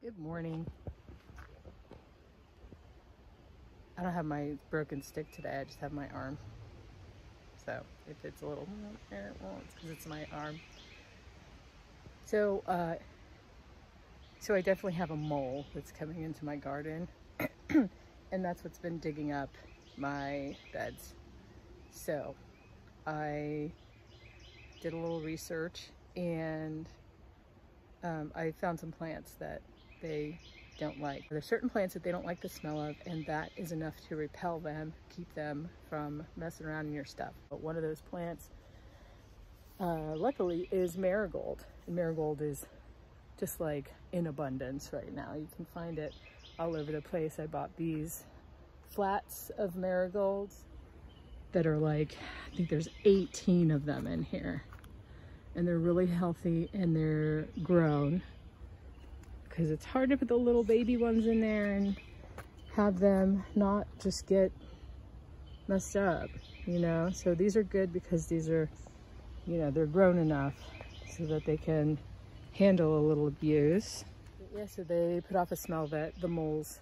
Good morning. I don't have my broken stick today, I just have my arm. So if it's a little, it won't, it's because it's my arm. So I definitely have a mole that's coming into my garden and that's what's been digging up my beds. So I did a little research and I found some plants that they don't like. There's certain plants that they don't like the smell of, and that is enough to repel them, keep them from messing around in your stuff. But one of those plants, luckily, is marigold. And marigold is just like in abundance right now. You can find it all over the place. I bought these flats of marigolds that are like, I think there's 18 of them in here. And they're really healthy and they're grown, because it's hard to put the little baby ones in there and have them not just get messed up, you know? So these are good because these are, you know, they're grown enough so that they can handle a little abuse. Yeah, so they put off a smell that the moles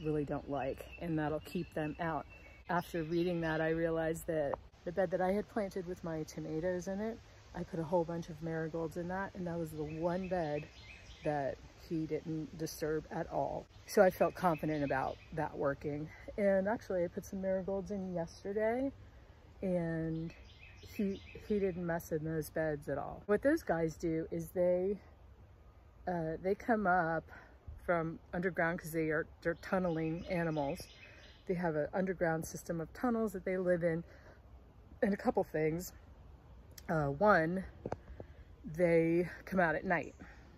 really don't like, and that'll keep them out. After reading that, I realized that the bed that I had planted with my tomatoes in it, I put a whole bunch of marigolds in that, and that was the one bed that he didn't disturb at all. So I felt confident about that working. And actually I put some marigolds in yesterday and he didn't mess in those beds at all. What those guys do is they come up from underground because they're tunneling animals. They have an underground system of tunnels that they live in. And a couple things. One, they come out at night.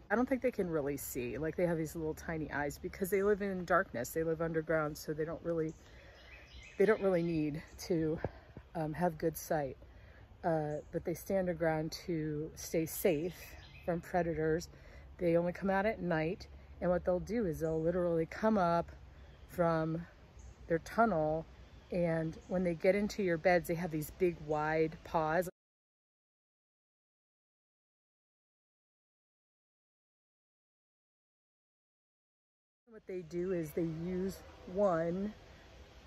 I don't think they can really see, like they have these little tiny eyes because they live in darkness. They live underground, so they don't really need to have good sight. But they stay underground to stay safe from predators. They only come out at night, and what they'll do is they'll literally come up from their tunnel, and when they get into your beds, they have these big wide paws. What they do is they use one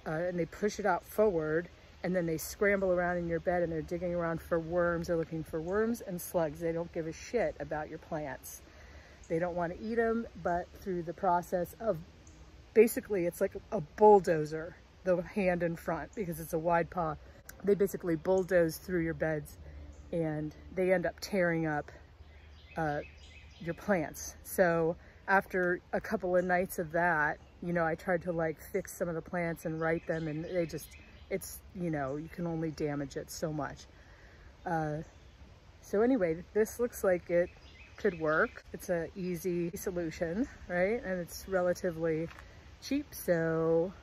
and they push it out forward, and then they scramble around in your bed and they're digging around for worms. They're looking for worms and slugs. They don't give a shit about your plants. They don't want to eat them, but through the process of, basically it's like a bulldozer, the hand in front, because it's a wide paw. They basically bulldoze through your beds and they end up tearing up your plants. So after a couple of nights of that, you know, I tried to like fix some of the plants and right them, and they just, it's, you know, you can only damage it so much. So anyway, this looks like it could work. It's an easy solution, right? And it's relatively cheap. So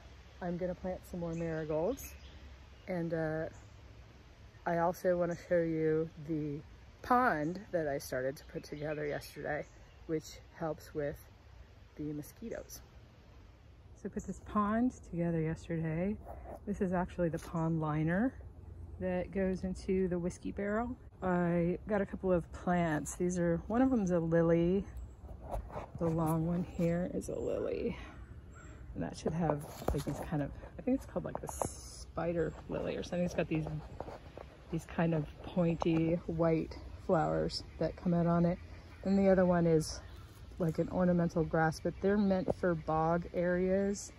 I'm gonna plant some more marigolds. And I also want to show you the pond that I started to put together yesterday, which helps with the mosquitoes. So I put this pond together yesterday. This is actually the pond liner that goes into the whiskey barrel. I got a couple of plants. These are, one of them is a lily. The long one here is a lily. And that should have like these kind of, I think it's called like the spider lily or something. It's got these kind of pointy white flowers that come out on it. And the other one is like an ornamental grass, but they're meant for bog areas,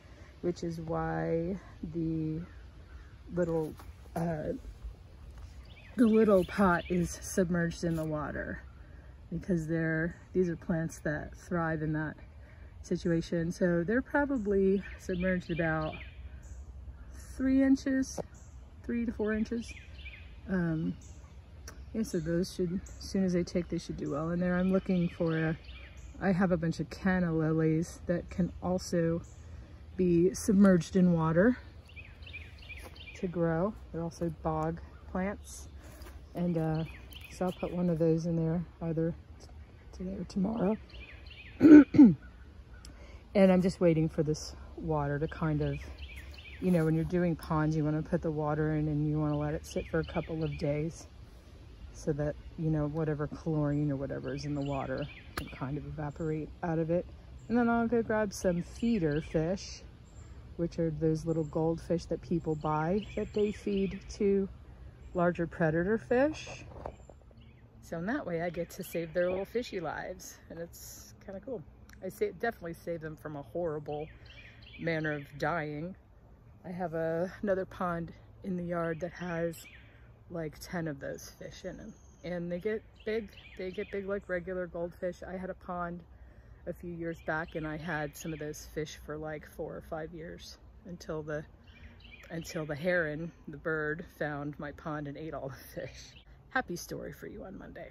which is why the little pot is submerged in the water, because these are plants that thrive in that situation. So they're probably submerged about 3 to 4 inches. Yeah, so those should, as soon as they take, they should do well in there. I'm looking for I have a bunch of canna lilies that can also be submerged in water to grow. They're also bog plants. And so I'll put one of those in there either today or tomorrow. And I'm just waiting for this water to kind of, you know, when you're doing ponds, you want to put the water in and you want to let it sit for a couple of days so that, you know, whatever chlorine or whatever is in the water can kind of evaporate out of it. And then I'll go grab some feeder fish, which are those little goldfish that people buy that they feed to larger predator fish. So in that way I get to save their little fishy lives, and it's kind of cool. I definitely save them from a horrible manner of dying. I have another pond in the yard that has like 10 of those fish in them, and they get big like regular goldfish. I had a pond a few years back and I had some of those fish for like 4 or 5 years until the heron, the bird, found my pond and ate all the fish. Happy story for you on Monday.